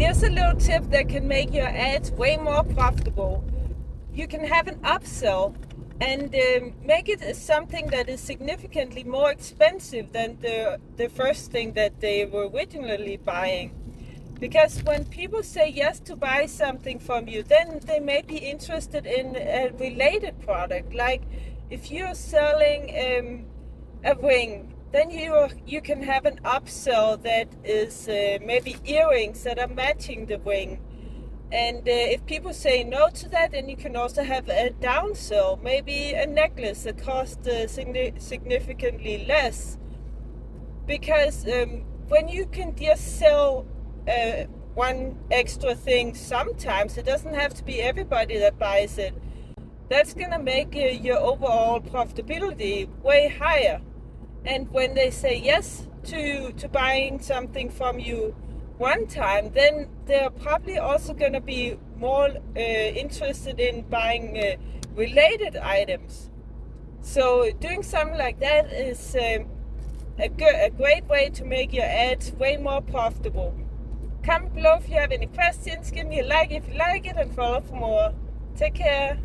Here's a little tip that can make your ads way more profitable. You can have an upsell and make it something that is significantly more expensive than the first thing that they were originally buying. Because when people say yes to buy something from you, then they may be interested in a related product. Like if you're selling a ring, then you can have an upsell that is maybe earrings that are matching the ring. And if people say no to that, then you can also have a downsell, maybe a necklace that costs significantly less. Because when you can just sell one extra thing sometimes, it doesn't have to be everybody that buys it. That's gonna make your overall profitability way higher. And when they say yes to buying something from you one time, then they're probably also gonna be more interested in buying related items. So doing something like that is a great way to make your ads way more profitable. Comment below if you have any questions, give me a like if you like it, and follow for more. Take care.